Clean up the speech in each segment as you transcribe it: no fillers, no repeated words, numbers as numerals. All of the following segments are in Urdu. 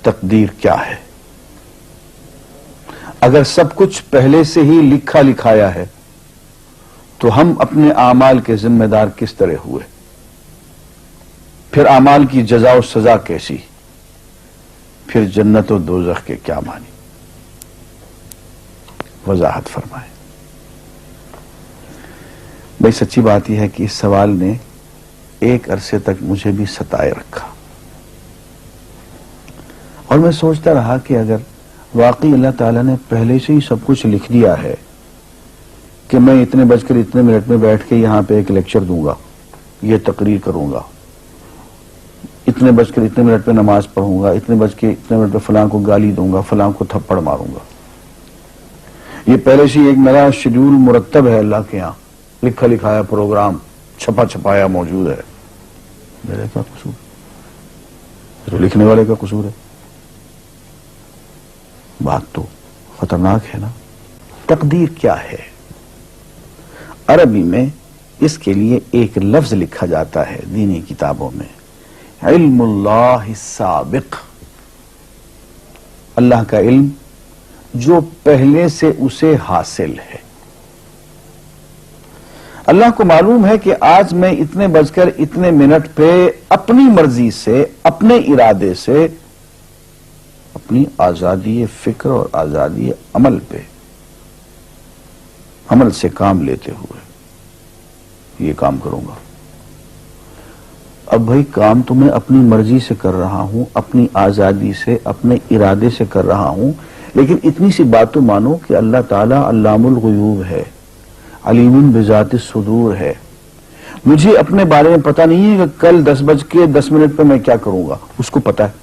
تقدیر کیا ہے؟ اگر سب کچھ پہلے سے ہی لکھا لکھایا ہے تو ہم اپنے اعمال کے ذمہ دار کس طرح ہوئے؟ پھر اعمال کی جزا و سزا کیسی؟ پھر جنت و دوزخ کے کیا معنی؟ وضاحت فرمائیں۔ بھئی سچی بات یہ ہے کہ اس سوال نے ایک عرصے تک مجھے بھی ستائے رکھا، اور میں سوچتا رہا کہ اگر واقعی اللہ تعالیٰ نے پہلے سے ہی سب کچھ لکھ دیا ہے کہ میں اتنے بج کر اتنے منٹ میں بیٹھ کے یہاں پہ ایک لیکچر دوں گا، یہ تقریر کروں گا، اتنے بج کر اتنے منٹ پہ نماز پڑھوں گا، اتنے بج کے اتنے منٹ پہ فلاں کو گالی دوں گا، فلاں کو تھپڑ ماروں گا، یہ پہلے سے ایک میرا شیڈول مرتب ہے اللہ کے یہاں، لکھا لکھایا پروگرام چھپا چھپایا موجود ہے، میرے کیا قصور؟ تو لکھنے والے کا قصور ہے؟ بات تو خطرناک ہے نا۔ تقدیر کیا ہے؟ عربی میں اس کے لیے ایک لفظ لکھا جاتا ہے دینی کتابوں میں، علم اللہ السابق، اللہ کا علم جو پہلے سے اسے حاصل ہے۔ اللہ کو معلوم ہے کہ آج میں اتنے بج کر اتنے منٹ پہ اپنی مرضی سے، اپنے ارادے سے، اپنی آزادی فکر اور آزادی عمل پہ، عمل سے کام لیتے ہوئے یہ کام کروں گا۔ اب بھائی کام تو میں اپنی مرضی سے کر رہا ہوں، اپنی آزادی سے، اپنے ارادے سے کر رہا ہوں، لیکن اتنی سی بات تو مانو کہ اللہ تعالیٰ علام الغیوب ہے، علیم بذات الصدور ہے۔ مجھے اپنے بارے میں پتہ نہیں ہے کہ کل 10:10 پہ میں کیا کروں گا، اس کو پتہ ہے۔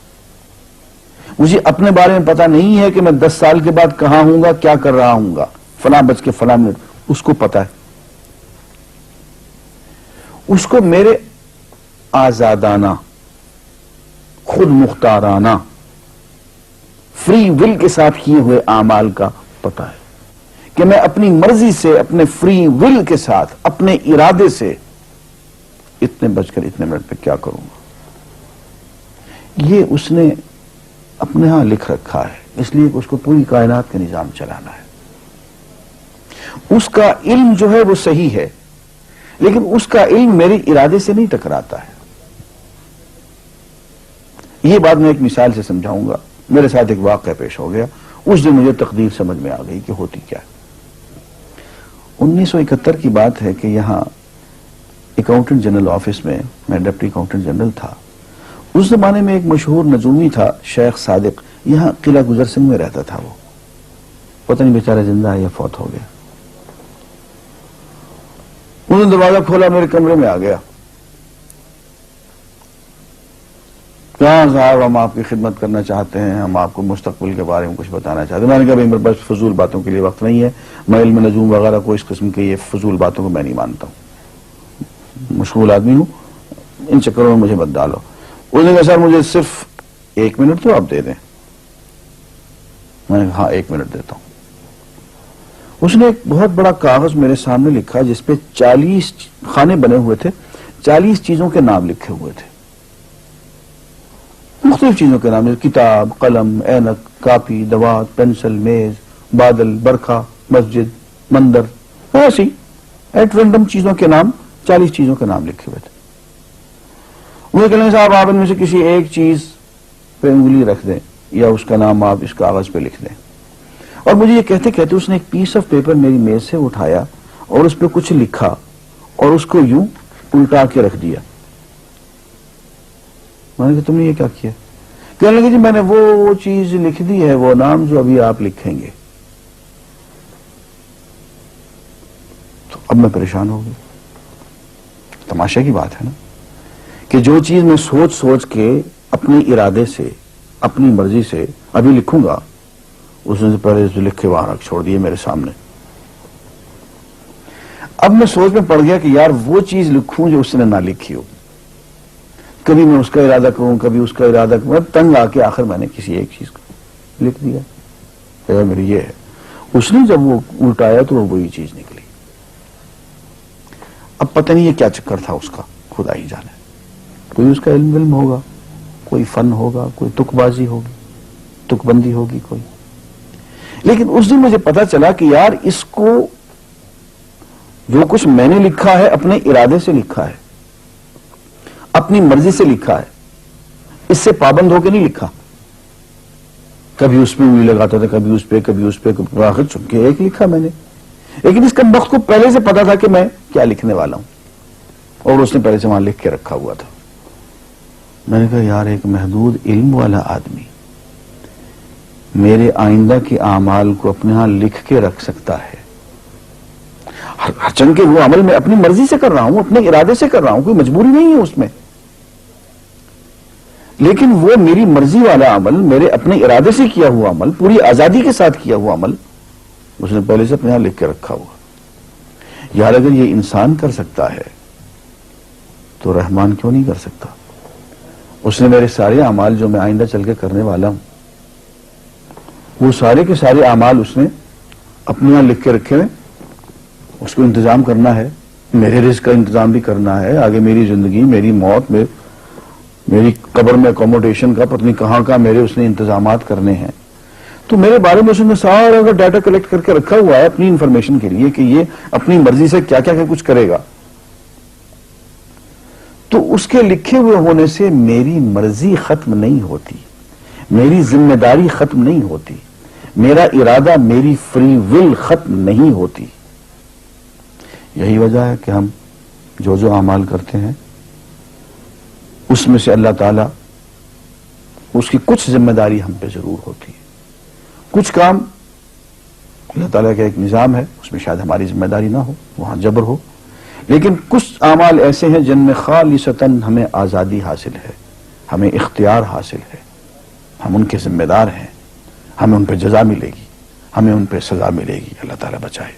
مجھے اپنے بارے میں پتہ نہیں ہے کہ میں 10 سال کے بعد کہاں ہوں گا، کیا کر رہا ہوں گا، فلاں بج کے فلاں منٹ، اس کو پتہ ہے۔ اس کو میرے آزادانہ، خود مختارانہ، فری ول کے ساتھ کیے ہوئے اعمال کا پتہ ہے کہ میں اپنی مرضی سے، اپنے فری ول کے ساتھ، اپنے ارادے سے اتنے بج کر اتنے منٹ پہ کیا کروں گا۔ یہ اس نے اپنے ہاں لکھ رکھا ہے، اس لیے کہ اس کو پوری کائنات کا نظام چلانا ہے۔ اس کا علم جو ہے وہ صحیح ہے، لیکن اس کا علم میرے ارادے سے نہیں ٹکراتا ہے۔ یہ بات میں ایک مثال سے سمجھاؤں گا۔ میرے ساتھ ایک واقعہ پیش ہو گیا، اس دن مجھے تقدیر سمجھ میں آ گئی کہ ہوتی کیا ہے۔ 1971 کی بات ہے کہ یہاں اکاؤنٹنٹ جنرل آفس میں ڈپٹی اکاؤنٹنٹ جنرل تھا۔ اس زمانے میں ایک مشہور نجومی تھا شیخ صادق، یہاں قلعہ گزر سنگھ میں رہتا تھا۔ وہ پتہ نہیں بیچارہ زندہ ہے یا فوت ہو گیا۔ انہوں نے دروازہ کھولا، میرے کمرے میں آ گیا، کہاں صاحب ہم آپ کی خدمت کرنا چاہتے ہیں، ہم آپ کو مستقبل کے بارے میں کچھ بتانا چاہتے ہیں۔ میں نے کہا میرے پاس فضول باتوں کے لیے وقت نہیں ہے، میں علم نجوم وغیرہ کو، اس قسم کے یہ فضول باتوں کو میں نہیں مانتا ہوں، مشغول آدمی ہوں، ان چکروں میں مجھے مت ڈالو۔ انہوں نے کہا سر مجھے صرف 1 منٹ تو آپ دے دیں۔ میں نے کہا ہاں 1 منٹ دیتا ہوں۔ اس نے ایک بہت بڑا کاغذ میرے سامنے لکھا جس پہ 40 خانے بنے ہوئے تھے، 40 چیزوں کے نام لکھے ہوئے تھے، مختلف چیزوں کے نام، کتاب، قلم، اینک، کاپی، دوات، پینسل، میز، بادل، برکھا، مسجد، مندر، ایسی ایٹ رینڈم چیزوں کے نام، 40 چیزوں کے نام لکھے ہوئے تھے۔ وہ کہنے صاحب آپ ان میں سے کسی ایک چیز پہ انگلی رکھ دیں یا اس کا نام آپ اس کاغذ پہ لکھ دیں۔ اور مجھے یہ کہتے کہتے اس نے ایک پیس آف پیپر میری میز سے اٹھایا اور اس پہ کچھ لکھا اور اس کو یوں الٹا کے رکھ دیا۔ میں نے کہا تم نے یہ کیا کیا؟ کہنے لگے جی میں نے وہ چیز لکھ دی ہے، وہ نام جو ابھی آپ لکھیں گے۔ تو اب میں پریشان ہو گیا۔ تماشا کی بات ہے نا کہ جو چیز میں سوچ سوچ کے اپنے ارادے سے، اپنی مرضی سے ابھی لکھوں گا، اس نے پہلے جو لکھ کے وہاں رکھ چھوڑ دیے میرے سامنے۔ اب میں سوچ میں پڑ گیا کہ یار وہ چیز لکھوں جو اس نے نہ لکھی ہو، کبھی میں اس کا ارادہ کروں، کبھی اس کا ارادہ کروں، تنگ آ کے آخر میں نے کسی ایک چیز کو لکھ دیا، میری یہ ہے۔ اس نے جب وہ الٹایا تو وہ وہی چیز نکلی۔ اب پتہ نہیں یہ کیا چکر تھا اس کا، خدا ہی جانے۔ کوئی اس کا علم ہوگا، کوئی فن ہوگا، کوئی تک بازی ہوگی، تک بندی ہوگی کوئی. لیکن اس دن مجھے پتا چلا کہ یار اس کو جو کچھ میں نے لکھا ہے اپنے ارادے سے لکھا ہے, اپنی مرضی سے لکھا ہے, اس سے پابند ہو کے نہیں لکھا. کبھی اس پہ انگلی لگاتا تھا, کبھی اس پہ, کبھی اس پہ, آخر چن کے ایک لکھا میں نے. لیکن اس کمبخت کو پہلے سے پتا تھا کہ میں کیا لکھنے والا ہوں, اور اس نے پہلے سے وہاں لکھ کے رکھا ہوا تھا. میں نے کہا یار ایک محدود علم والا آدمی میرے آئندہ کے اعمال کو اپنے ہاں لکھ کے رکھ سکتا ہے, ہر چن کے وہ عمل میں اپنی مرضی سے کر رہا ہوں, اپنے ارادے سے کر رہا ہوں, کوئی مجبوری نہیں ہے اس میں. لیکن وہ میری مرضی والا عمل, میرے اپنے ارادے سے کیا ہوا عمل, پوری آزادی کے ساتھ کیا ہوا عمل, اس نے پہلے سے اپنے یہاں لکھ کے رکھا ہوا. یار اگر یہ انسان کر سکتا ہے تو رحمان کیوں نہیں کر سکتا؟ اس نے میرے سارے اعمال جو میں آئندہ چل کے کرنے والا ہوں, وہ سارے کے سارے اعمال اس نے اپنے یہاں لکھ کے رکھے ہوئے. اس کو انتظام کرنا ہے, میرے رزق کا انتظام بھی کرنا ہے, آگے میری زندگی, میری موت میں, میری قبر میں اکوموڈیشن کا پتہ نہیں کہاں کا میرے اس نے انتظامات کرنے ہیں. تو میرے بارے میں اس نے سارا کا ڈیٹا کلیکٹ کر کے رکھا ہوا ہے اپنی انفارمیشن کے لیے کہ یہ اپنی مرضی سے کیا کیا کچھ کرے گا. تو اس کے لکھے ہوئے ہونے سے میری مرضی ختم نہیں ہوتی, میری ذمہ داری ختم نہیں ہوتی, میرا ارادہ, میری فری ول ختم نہیں ہوتی. یہی وجہ ہے کہ ہم جو اعمال کرتے ہیں اس میں سے اللہ تعالیٰ, اس کی کچھ ذمہ داری ہم پہ ضرور ہوتی ہے. کچھ کام اللہ تعالیٰ کا ایک نظام ہے, اس میں شاید ہماری ذمہ داری نہ ہو, وہاں جبر ہو. لیکن کچھ اعمال ایسے ہیں جن میں خالصتاً ہمیں آزادی حاصل ہے, ہمیں اختیار حاصل ہے, ہم ان کے ذمہ دار ہیں, ہمیں ان پہ جزا ملے گی, ہمیں ان پہ سزا ملے گی, اللہ تعالیٰ بچائے.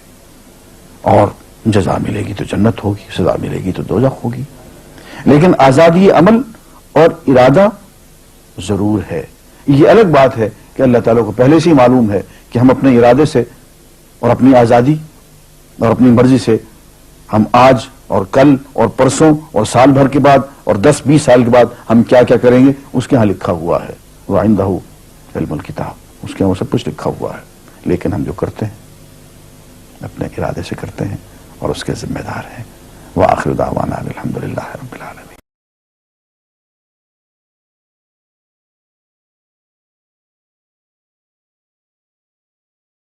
اور جزا ملے گی تو جنت ہوگی, سزا ملے گی تو دوزخ ہوگی. لیکن آزادی عمل اور ارادہ ضرور ہے. یہ الگ بات ہے کہ اللہ تعالیٰ کو پہلے سے ہی معلوم ہے کہ ہم اپنے ارادے سے اور اپنی آزادی اور اپنی مرضی سے ہم آج اور کل اور پرسوں اور سال بھر کے بعد اور 10-20 سال کے بعد ہم کیا کیا کریں گے, اس کے ہاں لکھا ہوا ہے. وَعِندَهُ عِلْمُ الْكِتَابِ, اس کے ہاں وہ سب کچھ لکھا ہوا ہے. لیکن ہم جو کرتے ہیں اپنے ارادے سے کرتے ہیں اور اس کے ذمہ دار ہیں. وآخر دعوانا الحمدللہ رب العالمین.